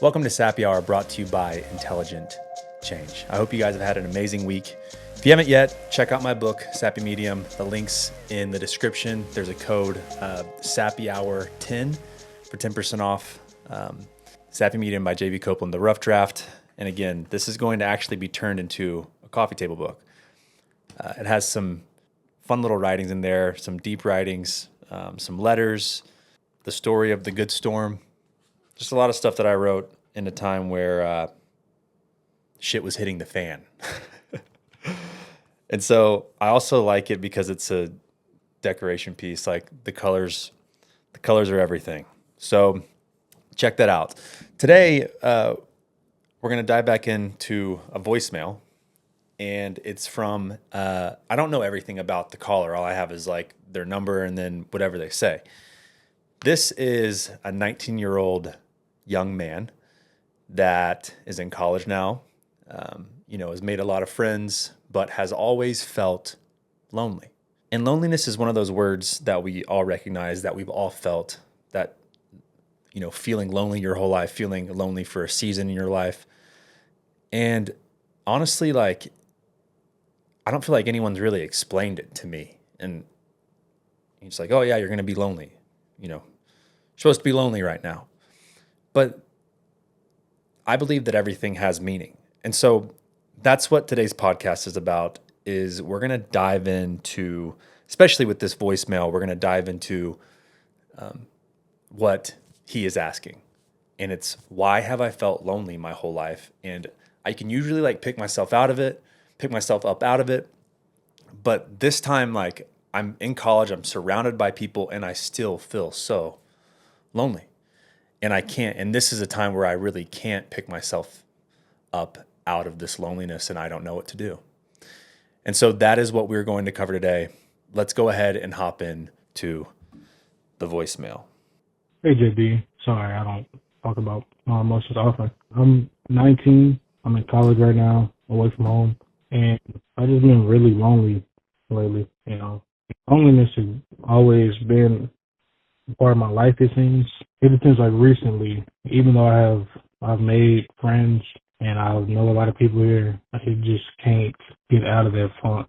Welcome to Sappy Hour, brought to you by Intelligent Change. I hope you guys have had an amazing week. If you haven't yet, check out my book, Sappy Medium. The link's in the description. There's a code, Sappy Hour 10 for 10% off. Sappy Medium by J.B. Copeland, the rough draft. And again, this is going to actually be turned into a coffee table book. It has some fun little writings in there, some deep writings, some letters, the story of the good storm. Just a lot of stuff that I wrote in a time where shit was hitting the fan. And so I also like it because it's a decoration piece. Like the colors are everything. So check that out. Today, we're going to dive back into a voicemail. And it's from, I don't know everything about the caller. All I have is like their number and then whatever they say. This is a 19-year-old young man that is in college now, has made a lot of friends, but has always felt lonely. And loneliness is one of those words that we all recognize, that we've all felt, that, feeling lonely your whole life, feeling lonely for a season in your life. And honestly, I don't feel like anyone's really explained it to me. And it's like, oh yeah, you're going to be lonely. You're supposed to be lonely right now. But I believe that everything has meaning. And so that's what today's podcast is about, is we're going to dive into, especially with this voicemail, we're going to dive into what he is asking. And it's, why have I felt lonely my whole life? And I can usually pick myself up out of it. But this time, I'm in college, I'm surrounded by people, and I still feel so lonely. And I can't, and this is a time where I really can't pick myself up out of this loneliness, and I don't know what to do. And so that is what we're going to cover today. Let's go ahead and hop in to the voicemail. Hey, JB. Sorry, I don't talk about my emotions often. I'm 19. I'm in college right now, away from home, and I've just been really lonely lately. Loneliness has always been part of my life, it seems. Ever since recently, even though I've made friends and I know a lot of people here, I just can't get out of that funk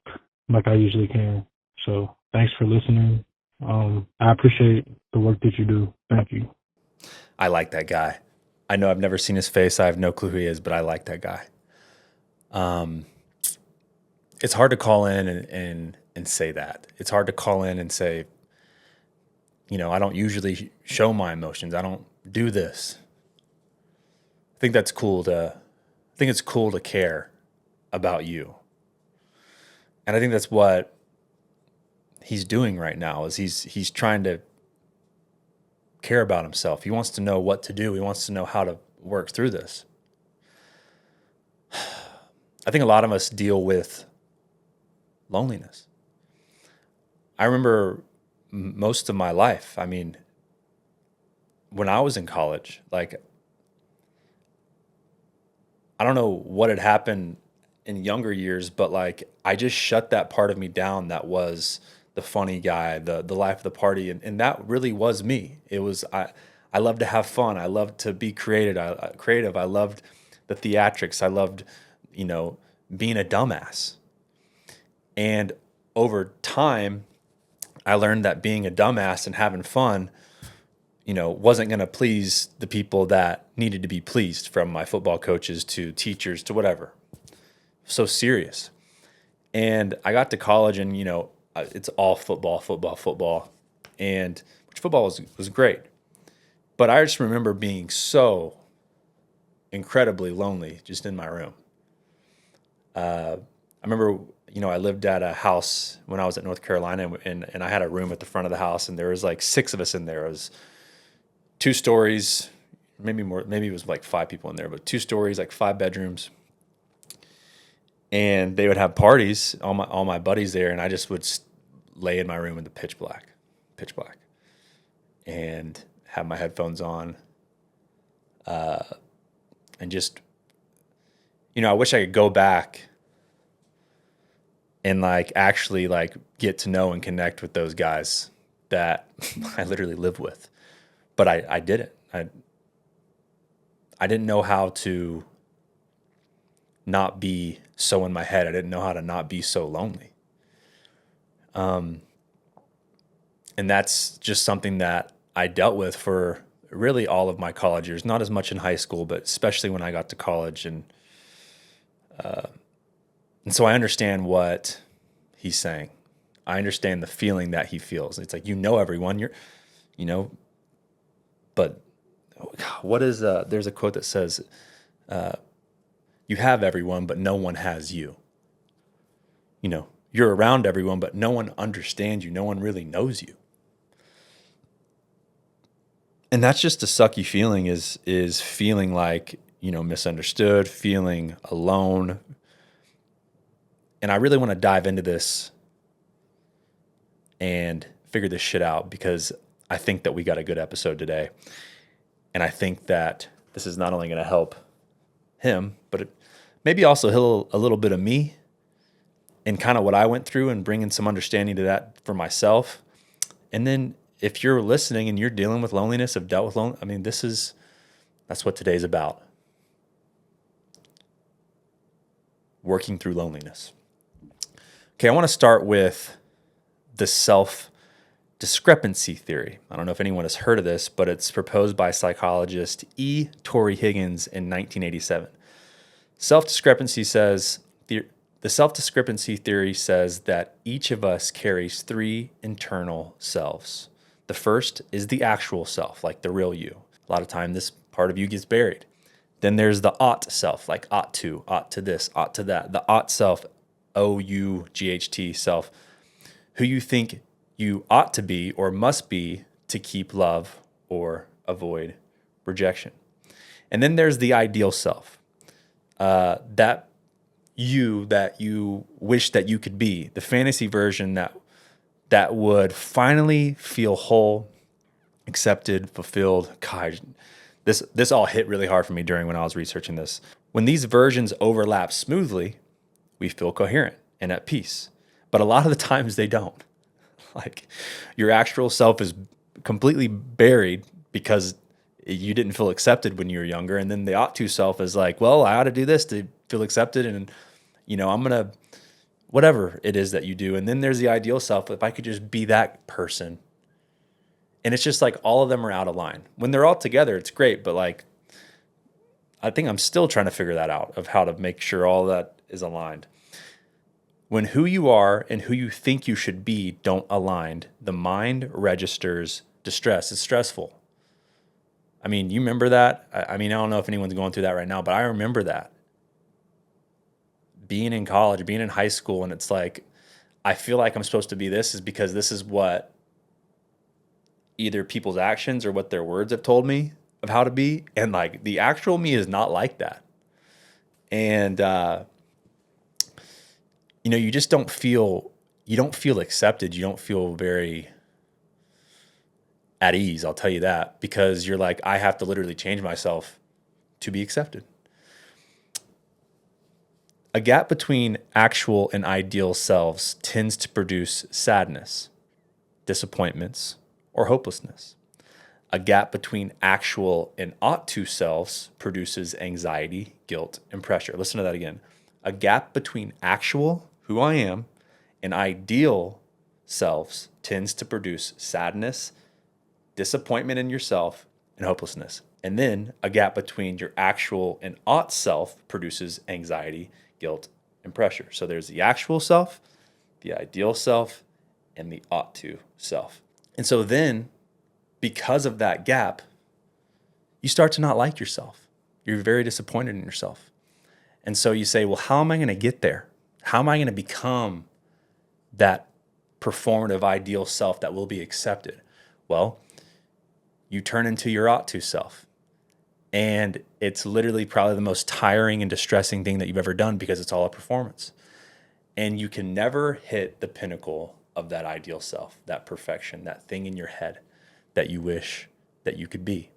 like I usually can. So thanks for listening. I appreciate the work that you do. Thank you. I like that guy. I know I've never seen his face. I have no clue who he is, but I like that guy. It's hard to call in and say that. It's hard to call in and say, I don't usually show my emotions. I don't do this. I think it's cool to care about you. And I think that's what he's doing right now, is he's trying to care about himself. He wants to know what to do. He wants to know how to work through this. I think a lot of us deal with loneliness. I remember most of my life, when I was in college, I don't know what had happened in younger years, but I just shut that part of me down that was the funny guy, the life of the party, and that really was me. It was I loved to have fun. I loved to be creative. I loved the theatrics. I loved, being a dumbass. And over time, I learned that being a dumbass and having fun, wasn't going to please the people that needed to be pleased, from my football coaches to teachers to whatever. So serious. And I got to college and, it's all football. And which football was great. But I just remember being so incredibly lonely just in my room. I remember, I lived at a house when I was at North Carolina, and I had a room at the front of the house, and there was 6 of us in there. It was 2 stories, maybe more, maybe it was 5 people in there, but 2 stories, 5 bedrooms. And they would have parties, all my buddies there, and I just would lay in my room in the pitch black, and have my headphones on, and just, I wish I could go back and actually get to know and connect with those guys that I literally live with. But I didn't. I didn't know how to not be so in my head. I didn't know how to not be so lonely. And that's just something that I dealt with for really all of my college years, not as much in high school, but especially when I got to college. And so I understand what he's saying. I understand the feeling that he feels. It's like, everyone, you know, but what is, there's a quote that says, you have everyone, but no one has you. You're around everyone, but no one understands you. No one really knows you. And that's just a sucky feeling is feeling like, misunderstood, feeling alone. And I really want to dive into this and figure this shit out because I think that we got a good episode today. And I think that this is not only going to help him, but maybe also a little bit of me and kind of what I went through and bringing some understanding to that for myself. And then if you're listening and you're dealing with loneliness, have dealt with loneliness, that's what today's about. Working through loneliness. Okay, I want to start with the self-discrepancy theory. I don't know if anyone has heard of this, but it's proposed by psychologist E. Torrey Higgins in 1987. The self-discrepancy theory says that each of us carries three internal selves. The first is the actual self, like the real you. A lot of time, this part of you gets buried. Then there's the ought self, like ought to this, ought to that. The ought self, O-U-G-H-T self, who you think you ought to be or must be to keep love or avoid rejection. And then there's the ideal self, that you wish that you could be, the fantasy version that would finally feel whole, accepted, fulfilled. God, this all hit really hard for me when I was researching this. When these versions overlap smoothly, we feel coherent and at peace. But a lot of the times they don't. Like your actual self is completely buried because you didn't feel accepted when you were younger. And then the ought to self is like, well, I ought to do this to feel accepted. And, I'm going to, whatever it is that you do. And then there's the ideal self. If I could just be that person. And it's just like all of them are out of line. When they're all together, it's great. But like, I think I'm still trying to figure that out of how to make sure all that is aligned. When who you are and who you think you should be don't align, the mind registers distress. It's stressful. I mean, you remember that? I don't know if anyone's going through that right now, but I remember that. Being in college, being in high school, and it's like, I feel like I'm supposed to be this is because this is what either people's actions or what their words have told me of how to be. And like the actual me is not like that. And, you just don't feel accepted. You don't feel very at ease. I'll tell you that because you're like, I have to literally change myself to be accepted. A gap between actual and ideal selves tends to produce sadness, disappointments, or hopelessness. A gap between actual and ought to selves produces anxiety, guilt, and pressure. Listen to that again. A gap between actual, who I am, and ideal selves tends to produce sadness, disappointment in yourself, and hopelessness. And then a gap between your actual and ought self produces anxiety, guilt, and pressure. So there's the actual self, the ideal self, and the ought to self. And so then, because of that gap, you start to not like yourself. You're very disappointed in yourself. And so you say, well, how am I going to get there? How am I going to become that performative ideal self that will be accepted? Well, you turn into your ought to self. And it's literally probably the most tiring and distressing thing that you've ever done because it's all a performance. And you can never hit the pinnacle of that ideal self, that perfection, that thing in your head that you wish that you could be.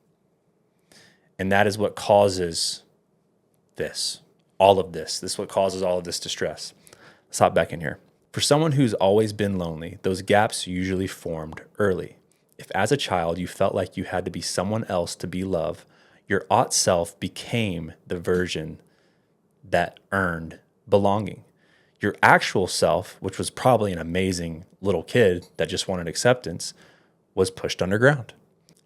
And that is what causes this, all of this. This is what causes all of this distress. Let's hop back in here. For someone who's always been lonely, those gaps usually formed early. If as a child you felt like you had to be someone else to be loved, Your ought self became the version that earned belonging. Your actual self, which was probably an amazing little kid that just wanted acceptance, was pushed underground.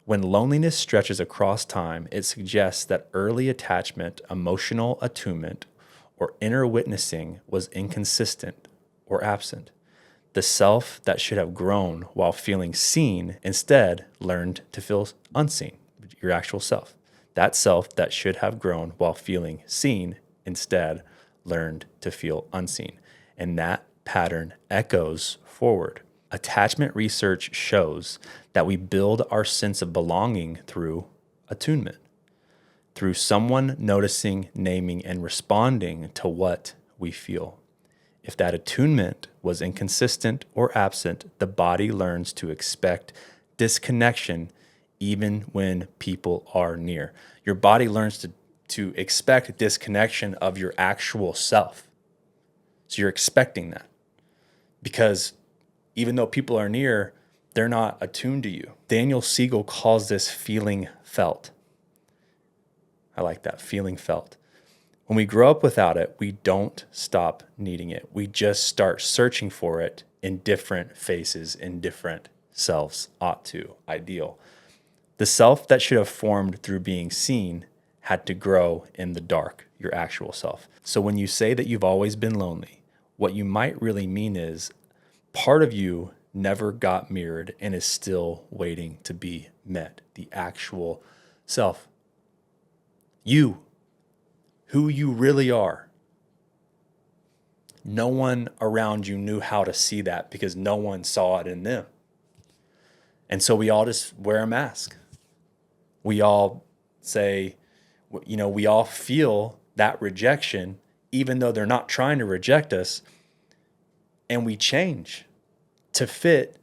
When loneliness stretches across time, it suggests that early attachment, emotional attunement, or inner witnessing was inconsistent or absent. The self that should have grown while feeling seen instead learned to feel unseen, your actual self. That self that should have grown while feeling seen instead learned to feel unseen. And that pattern echoes forward. Attachment research shows that we build our sense of belonging through attunement, through someone noticing, naming, and responding to what we feel. If that attunement was inconsistent or absent, the body learns to expect disconnection even when people are near. Your body learns to expect disconnection of your actual self. So you're expecting that because even though people are near, they're not attuned to you. Daniel Siegel calls this feeling felt. I like that, feeling felt. When we grow up without it, we don't stop needing it. We just start searching for it in different faces, in different selves, ought to, ideal. The self that should have formed through being seen had to grow in the dark, your actual self. So when you say that you've always been lonely, what you might really mean is part of you never got mirrored and is still waiting to be met, the actual self. You, who you really are. No one around you knew how to see that because no one saw it in them. And so we all just wear a mask. We all say, we all feel that rejection, even though they're not trying to reject us. And we change to fit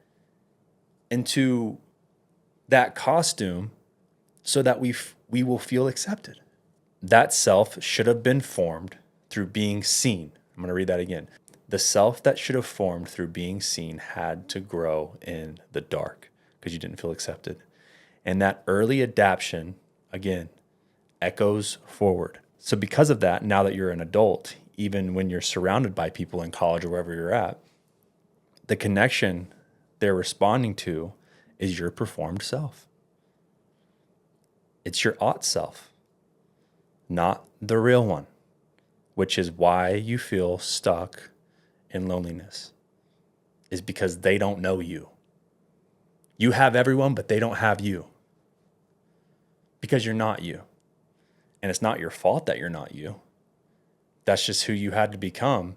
into that costume so that we will feel accepted. That self should have been formed through being seen. I'm going to read that again. The self that should have formed through being seen had to grow in the dark because you didn't feel accepted. And that early adaptation, again, echoes forward. So because of that, now that you're an adult, even when you're surrounded by people in college or wherever you're at, the connection they're responding to is your performed self. It's your ought self, not the real one, which is why you feel stuck in loneliness, is because they don't know you. You have everyone, but they don't have you because you're not you. And it's not your fault that you're not you. That's just who you had to become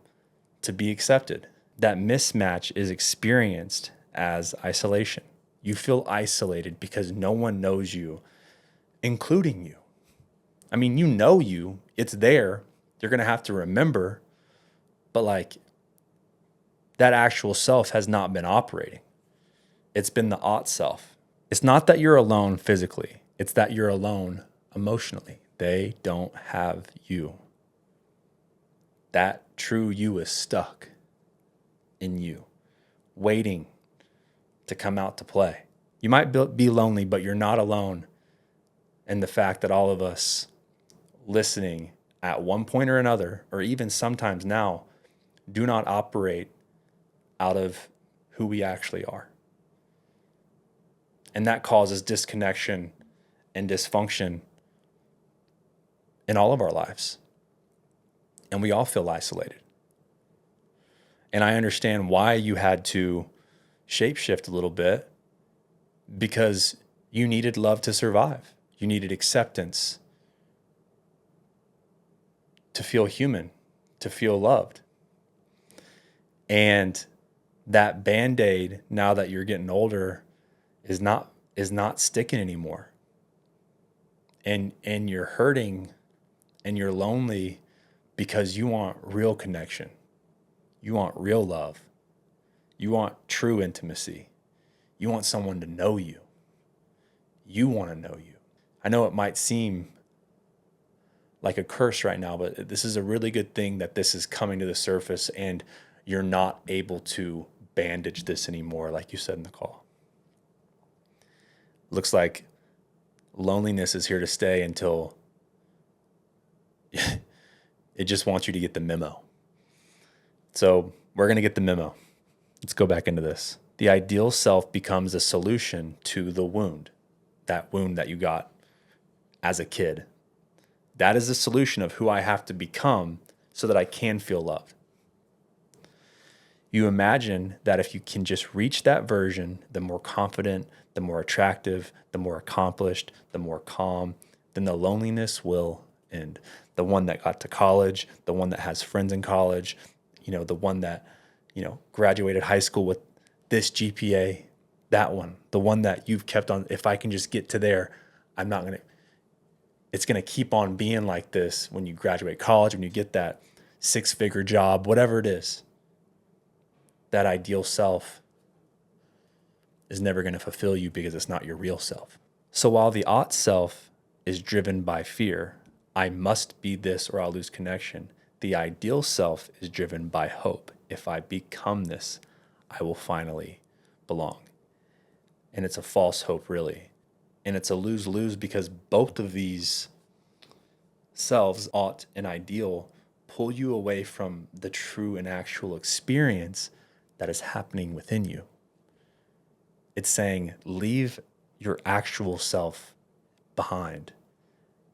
to be accepted. That mismatch is experienced as isolation. You feel isolated because no one knows you, including you. I mean, you know you, it's there. You're going to have to remember, but like that actual self has not been operating. It's been the ought self. It's not that you're alone physically. It's that you're alone emotionally. They don't have you. That true you is stuck in you, waiting to come out to play. You might be lonely, but you're not alone in the fact that all of us listening at one point or another, or even sometimes now, do not operate out of who we actually are. And that causes disconnection and dysfunction in all of our lives. And we all feel isolated. And I understand why you had to shapeshift a little bit, because you needed love to survive. You needed acceptance to feel human, to feel loved. And that Band-Aid, now that you're getting older, is not sticking anymore. And you're hurting and you're lonely because you want real connection. You want real love. You want true intimacy. You want someone to know you. You want to know you. I know it might seem like a curse right now, but this is a really good thing that this is coming to the surface and you're not able to bandage this anymore, like you said in the call. Looks like Loneliness is here to stay until it just wants you to get the memo. So we're going to get the memo. Let's go back into this. The ideal self becomes a solution to the wound, that wound that you got as a kid. That is the solution of who I have to become so that I can feel loved. You imagine that if you can just reach that version, the more confident, the more attractive, the more accomplished, the more calm, then the loneliness will end. The one that got to college, the one that has friends in college, the one that, graduated high school with this GPA, that one, the one that you've kept on, if I can just get to there, it's going to keep on being like this when you graduate college, when you get that 6-figure job, whatever it is. That ideal self is never going to fulfill you because it's not your real self. So while the ought self is driven by fear, I must be this or I'll lose connection, the ideal self is driven by hope. If I become this, I will finally belong. And it's a false hope, really. And it's a lose-lose because both of these selves, ought and ideal, pull you away from the true and actual experience that is happening within you. It's saying, leave your actual self behind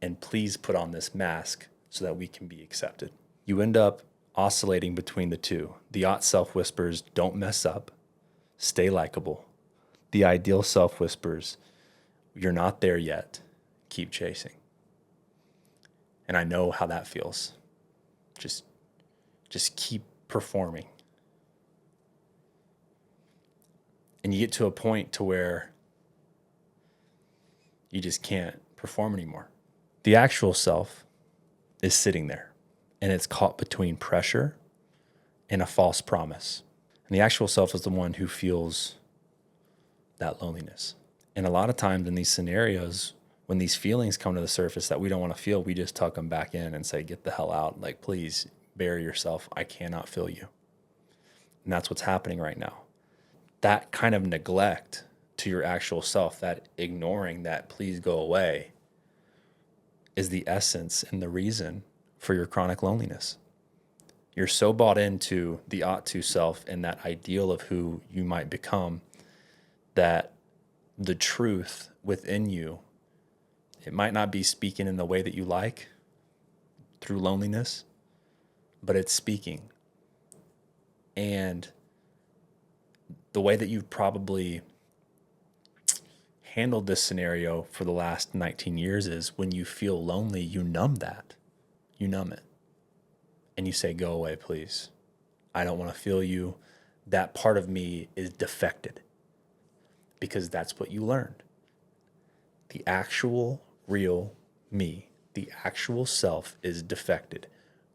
and please put on this mask so that we can be accepted. You end up oscillating between the two. The ought self whispers, don't mess up, stay likable. The ideal self whispers, you're not there yet, keep chasing. And I know how that feels. Just keep performing. And you get to a point to where you just can't perform anymore. The actual self is sitting there and it's caught between pressure and a false promise. And the actual self is the one who feels that loneliness. And a lot of times in these scenarios, when these feelings come to the surface that we don't want to feel, we just tuck them back in and say, get the hell out. Like, please bury yourself. I cannot feel you. And that's what's happening right now. That kind of neglect to your actual self, that ignoring that please go away, is the essence and the reason for your chronic loneliness. You're so bought into the ought to self and that ideal of who you might become that the truth within you, it might not be speaking in the way that you like through loneliness, but it's speaking. And the way that you've probably handled this scenario for the last 19 years is when you feel lonely, you numb that. You numb it. And you say, go away, please. I don't want to feel you. That part of me is defected. Because that's what you learned. The actual, real me, the actual self is defected.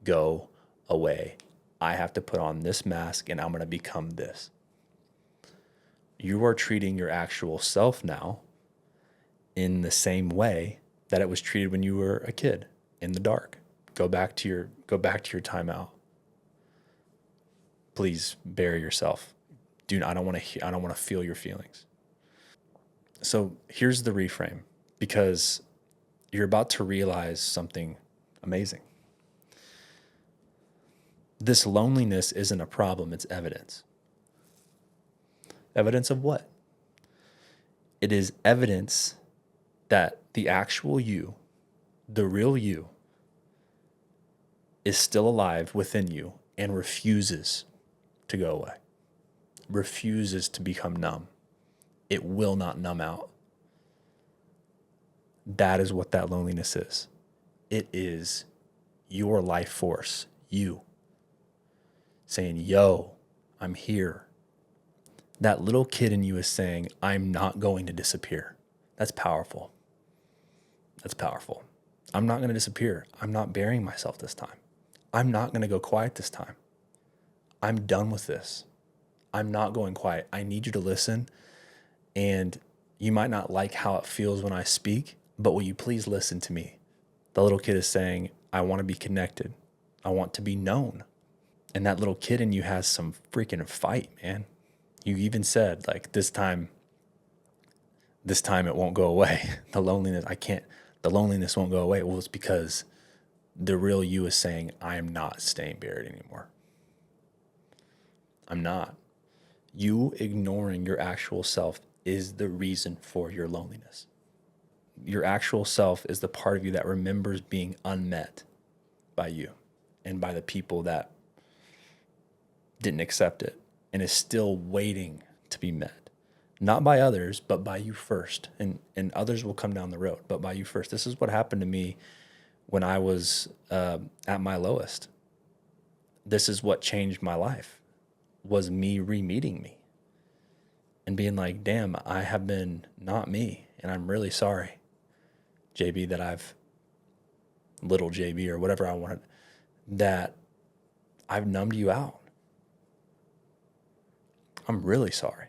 Go away. I have to put on this mask and I'm going to become this. You are treating your actual self now in the same way that it was treated when you were a kid in the dark. Go back to your timeout. Please bury yourself. I don't want to feel your feelings. So here's the reframe, because you're about to realize something amazing. This loneliness isn't a problem, it's evidence. Evidence of what? It is evidence that the actual you, the real you, is still alive within you and refuses to go away, refuses to become numb. It will not numb out. That is what that loneliness is. It is your life force, you, saying, yo, I'm here. That little kid in you is saying, I'm not going to disappear. That's powerful. That's powerful. I'm not going to disappear. I'm not burying myself this time. I'm not going to go quiet this time. I'm done with this. I'm not going quiet. I need you to listen. And you might not like how it feels when I speak, but will you please listen to me? The little kid is saying, I want to be connected. I want to be known. And that little kid in you has some freaking fight, man. You even said, like, this time this time it won't go away. The loneliness won't go away. Well, it's because the real you is saying, I am not staying buried anymore. I'm not. You ignoring your actual self is the reason for your loneliness. Your actual self is the part of you that remembers being unmet by you and by the people that didn't accept it and is still waiting to be met. Not by others, but by you first. And others will come down the road, but by you first. This is what happened to me when I was at my lowest. This is what changed my life, was me re-meeting me and being like, damn, I have been not me. And I'm really sorry, JB, that little JB or whatever I wanted, that I've numbed you out. I'm really sorry.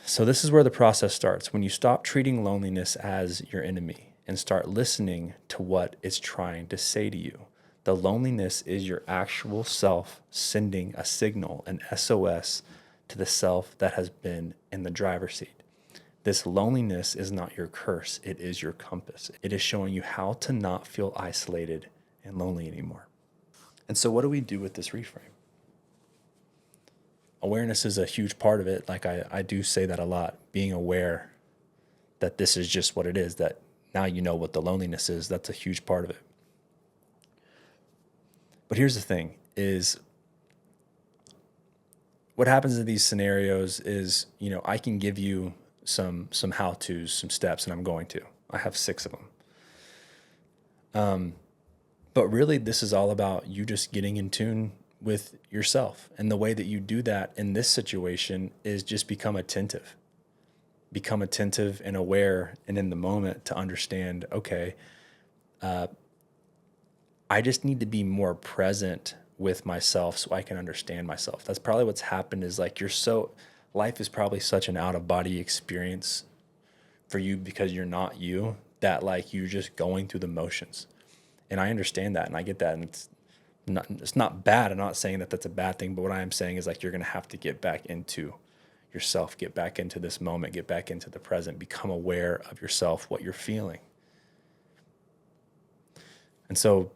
So this is where the process starts. When you stop treating loneliness as your enemy and start listening to what it's trying to say to you. The loneliness is your actual self sending a signal, an SOS, to the self that has been in the driver's seat. This loneliness is not your curse. It is your compass. It is showing you how to not feel isolated and lonely anymore. And so what do we do with this reframe? Awareness is a huge part of it. Like I do say that a lot, being aware that this is just what it is, that now you know what the loneliness is. That's a huge part of it. But here's the thing is what happens in these scenarios is, I can give you some how-tos, some steps, and I'm going to. I have 6 of them. But really, this is all about you just getting in tune with yourself. And the way that you do that in this situation is just become attentive. Become attentive and aware and in the moment to understand, okay, I just need to be more present with myself so I can understand myself. That's probably what's happened is like life is probably such an out-of-body experience for you because you're not you, that like you're just going through the motions. And I understand that and I get that. And it's not bad. I'm not saying that that's a bad thing, but what I am saying is like you're going to have to get back into yourself, get back into this moment, get back into the present, become aware of yourself, what you're feeling. And so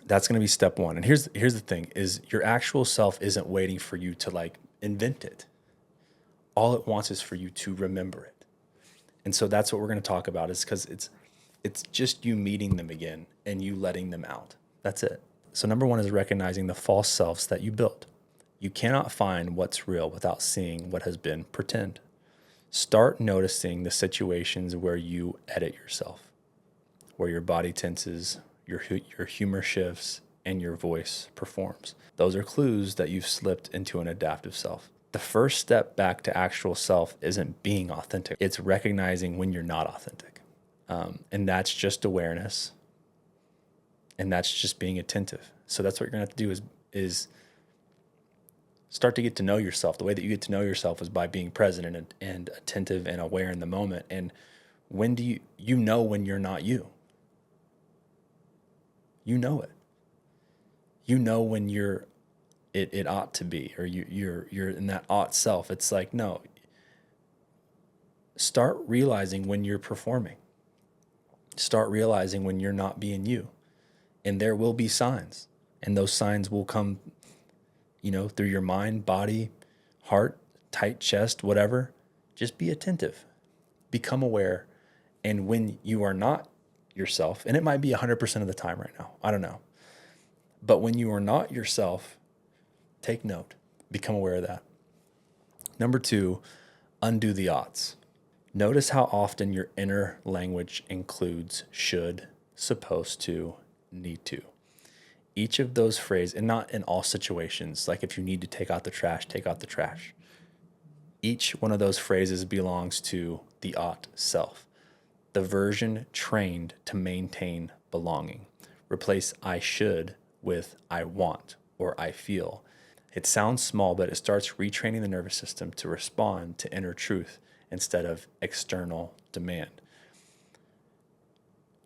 that's going to be step 1. And here's the thing is your actual self isn't waiting for you to like invent it. All it wants is for you to remember it. And so that's what we're going to talk about is because it's just you meeting them again and you letting them out. That's it. So number 1 is recognizing the false selves that you built. You cannot find what's real without seeing what has been pretend. Start noticing the situations where you edit yourself, where your body tenses, your humor shifts, and your voice performs. Those are clues that you've slipped into an adaptive self. The first step back to actual self isn't being authentic. It's recognizing when you're not authentic. And that's just awareness. And that's just being attentive. So that's what you're going to have to do is start to get to know yourself. The way that you get to know yourself is by being present and attentive and aware in the moment. And when do you know when you're not you? You know it. You know when it ought to be, or you're in that ought self. It's like, no. Start realizing when you're performing. Start realizing when you're not being you. And there will be signs. And those signs will come, through your mind, body, heart, tight chest, whatever. Just be attentive. Become aware. And when you are not yourself, and it might be 100% of the time right now, I don't know. But when you are not yourself, take note. Become aware of that. Number 2, undo the oughts. Notice how often your inner language includes should, supposed to, need to. Each of those phrases, and not in all situations, like if you need to take out the trash, take out the trash. Each one of those phrases belongs to the ought self, the version trained to maintain belonging. Replace I should with I want or I feel. It sounds small, but it starts retraining the nervous system to respond to inner truth instead of external demand.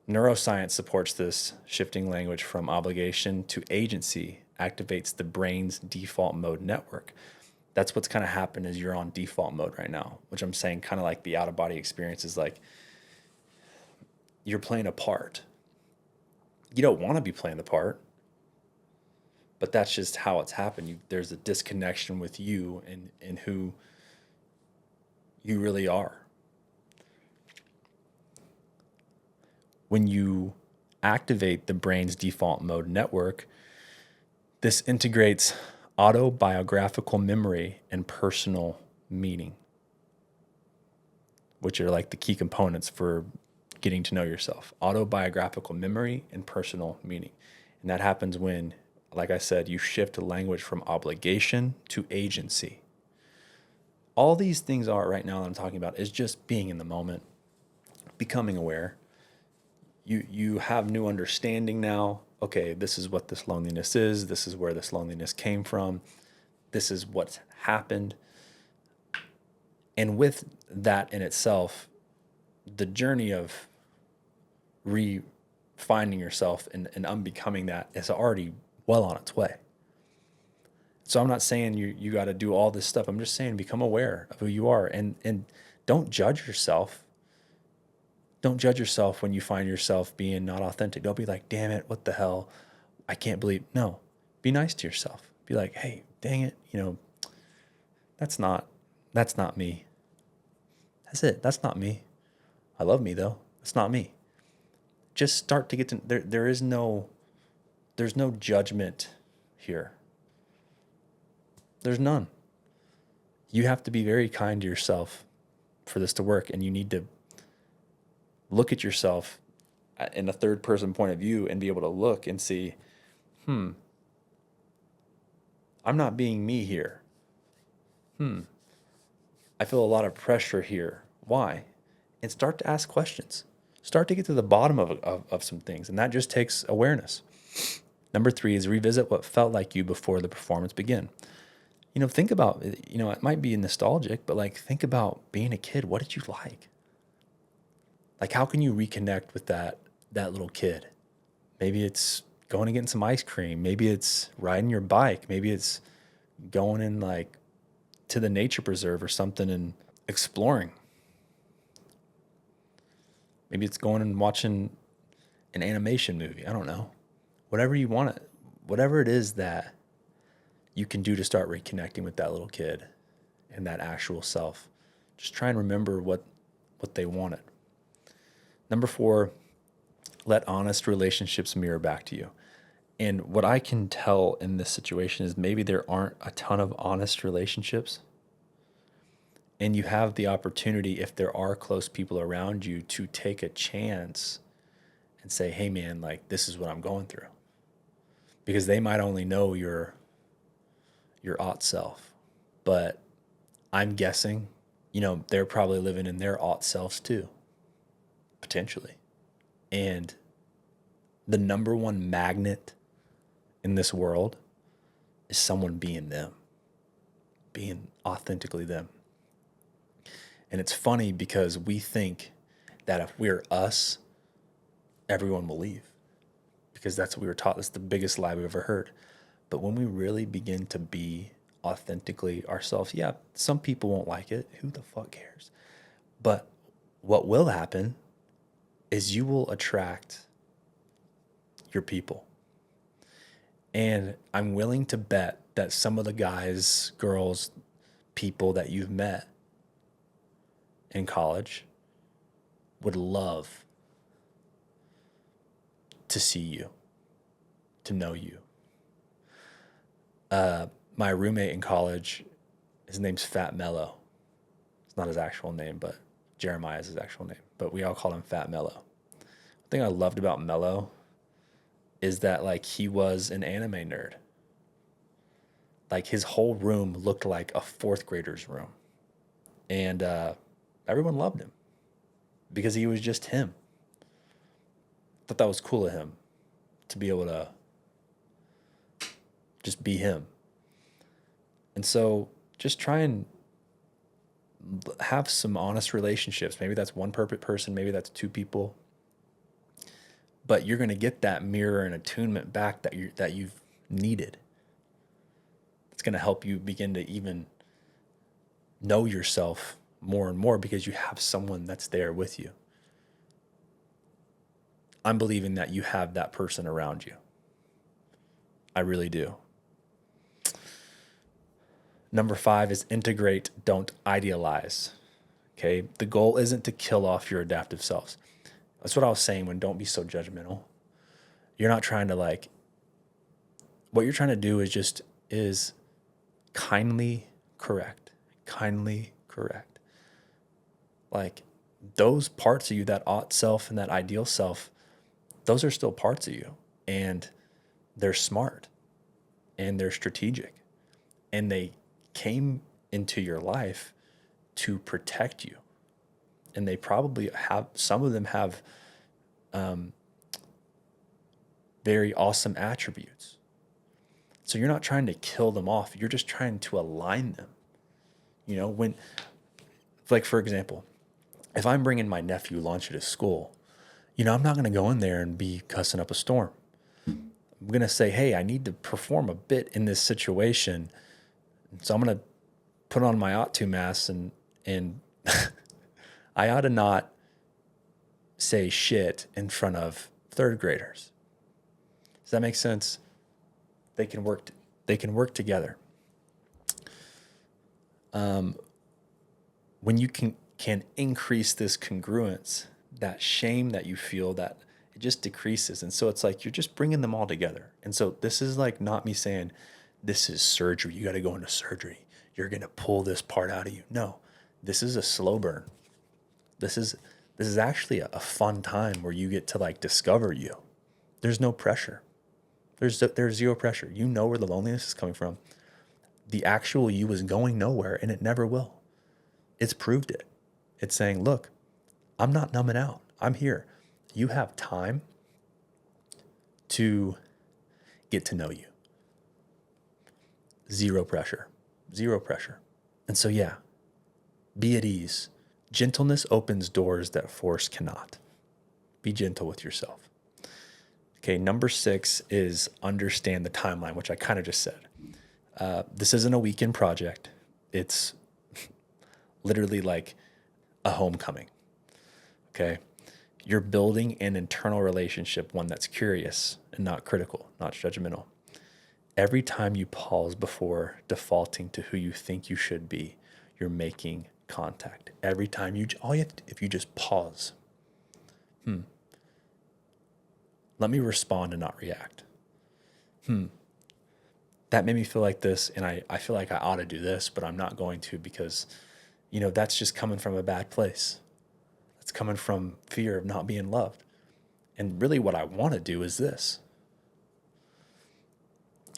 Neuroscience supports this. Shifting language from obligation to agency activates the brain's default mode network. That's what's kind of happened is you're on default mode right now, which I'm saying kind of like the out of body experience is like you're playing a part. You don't want to be playing the part, but that's just how it's happened. There's a disconnection with you and who you really are. When you activate the brain's default mode network, this integrates autobiographical memory and personal meaning, which are like the key components for getting to know yourself. Autobiographical memory and personal meaning. And that happens when, like I said, you shift language from obligation to agency. All these things are right now that I'm talking about is just being in the moment, becoming aware. You have new understanding now. Okay, this is what this loneliness is. This is where this loneliness came from. This is what's happened. And with that in itself, the journey of finding yourself and unbecoming that is already well on its way. So I'm not saying you got to do all this stuff. I'm just saying become aware of who you are and don't judge yourself. Don't judge yourself when you find yourself being not authentic. Don't be like, damn it, what the hell? I can't believe. No, be nice to yourself. Be like, hey, dang it, that's not me. That's it. That's not me. I love me though. That's not me. Just start to get to there's no judgment here. There's none. You have to be very kind to yourself for this to work, and you need to look at yourself in a third person point of view and be able to look and see, I'm not being me here. I feel a lot of pressure here. Why? And start to ask questions. Start to get to the bottom of some things, and that just takes awareness. Number 3 is revisit what felt like you before the performance began. Think about, it might be nostalgic, but like think about being a kid. What did you like? Like, how can you reconnect with that little kid? Maybe it's going and getting some ice cream. Maybe it's riding your bike. Maybe it's going in like to the nature preserve or something and exploring. Maybe it's going and watching an animation movie. I don't know. Whatever you want, whatever it is that you can do to start reconnecting with that little kid and that actual self. Just try and remember what they wanted. Number 4, let honest relationships mirror back to you. And what I can tell in this situation is maybe there aren't a ton of honest relationships. And you have the opportunity, if there are close people around you, to take a chance and say, hey man, like this is what I'm going through. Because they might only know your ought self. But I'm guessing, they're probably living in their ought selves too. Potentially. And the number one magnet in this world is someone being them, being authentically them. And it's funny because we think that if we're us, everyone will leave, because that's what we were taught. That's the biggest lie we've ever heard. But when we really begin to be authentically ourselves, yeah, some people won't like it. Who the fuck cares? But what will happen is you will attract your people. And I'm willing to bet that some of the guys, girls, people that you've met in college would love to see you, to know you. My roommate in college, his name's Fat Mello. It's not his actual name, but Jeremiah is his actual name. But we all call him Fat Mello. The thing I loved about Mello is that like he was an anime nerd. Like his whole room looked like a 4th grader's room. And everyone loved him because he was just him. Thought that was cool of him to be able to just be him. And so just try and have some honest relationships. Maybe that's one perfect person. Maybe that's 2 people. But you're going to get that mirror and attunement back that you've needed. It's going to help you begin to even know yourself more and more because you have someone that's there with you. I'm believing that you have that person around you. I really do. Number 5 is integrate, don't idealize. Okay. The goal isn't to kill off your adaptive selves. That's what I was saying when don't be so judgmental. You're not trying to what you're trying to do is kindly correct. Kindly correct. Like those parts of you, that ought self and that ideal self, those are still parts of you. And they're smart and they're strategic. And they came into your life to protect you. And they probably have, some of them have very awesome attributes. So you're not trying to kill them off. You're just trying to align them. You know, when, like, for example, if I'm bringing my nephew Launchy to school, I'm not going to go in there and be cussing up a storm. I'm going to say, hey, I need to perform a bit in this situation. So I'm going to put on my ought to mask and I ought to not say shit in front of third graders. Does that make sense? They can work together. When you can increase this congruence, that shame that you feel, that it just decreases. And so it's like you're just bringing them all together. And so this is like not me saying this is surgery. You got to go into surgery. You're going to pull this part out of you. No, this is a slow burn. This is actually a fun time where you get to discover you. There's no pressure. There's zero pressure. You know where the loneliness is coming from. The actual you is going nowhere, and it never will. It's proved it. It's saying, look, I'm not numbing out. I'm here. You have time to get to know you. Zero pressure. Zero pressure. And so, yeah, be at ease. Gentleness opens doors that force cannot. Be gentle with yourself. Okay, number 6 is understand the timeline, which I kind of just said. This isn't a weekend project. It's literally like a homecoming. Okay, you're building an internal relationship, one that's curious and not critical, not judgmental. Every time you pause before defaulting to who you think you should be, you're making contact. Every time if you just pause, let me respond and not react. That made me feel like this, and I feel like I ought to do this, but I'm not going to because, that's just coming from a bad place. It's coming from fear of not being loved. And really what I want to do is this.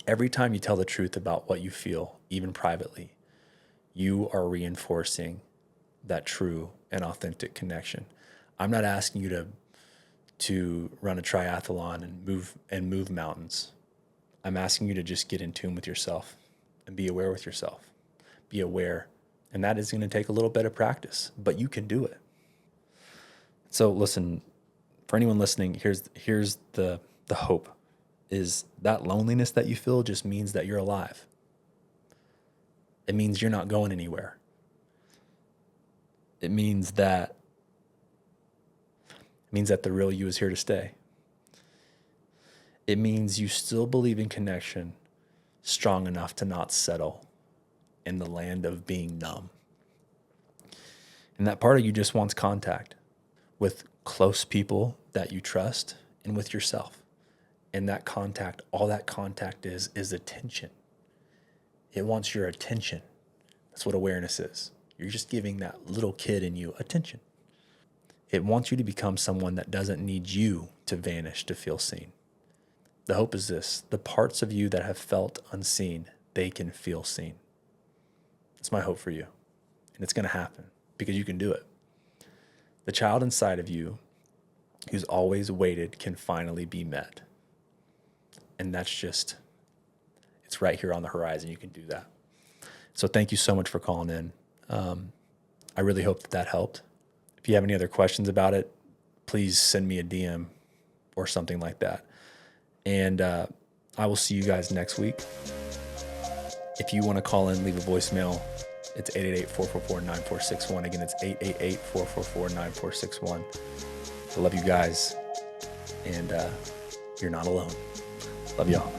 Every time you tell the truth about what you feel, even privately, you are reinforcing that true and authentic connection. I'm not asking you to run a triathlon and move mountains. I'm asking you to just get in tune with yourself and be aware with yourself. Be aware. And that is going to take a little bit of practice, but you can do it. So listen, for anyone listening, here's the hope is that loneliness that you feel just means that you're alive. It means you're not going anywhere. It means that the real you is here to stay. It means you still believe in connection strong enough to not settle in the land of being numb. And that part of you just wants contact with close people that you trust and with yourself. And that contact, all that contact is attention. It wants your attention. That's what awareness is. You're just giving that little kid in you attention. It wants you to become someone that doesn't need you to vanish to feel seen. The hope is this: the parts of you that have felt unseen, they can feel seen. That's my hope for you. And it's going to happen because you can do it. The child inside of you who's always waited can finally be met. And it's right here on the horizon. You can do that. So thank you so much for calling in. I really hope that helped. If you have any other questions about it, please send me a DM or something like that. And I will see you guys next week. If you want to call in, leave a voicemail, It's 888-444-9461. Again, it's 888-444-9461. I love you guys, and you're not alone. Love y'all.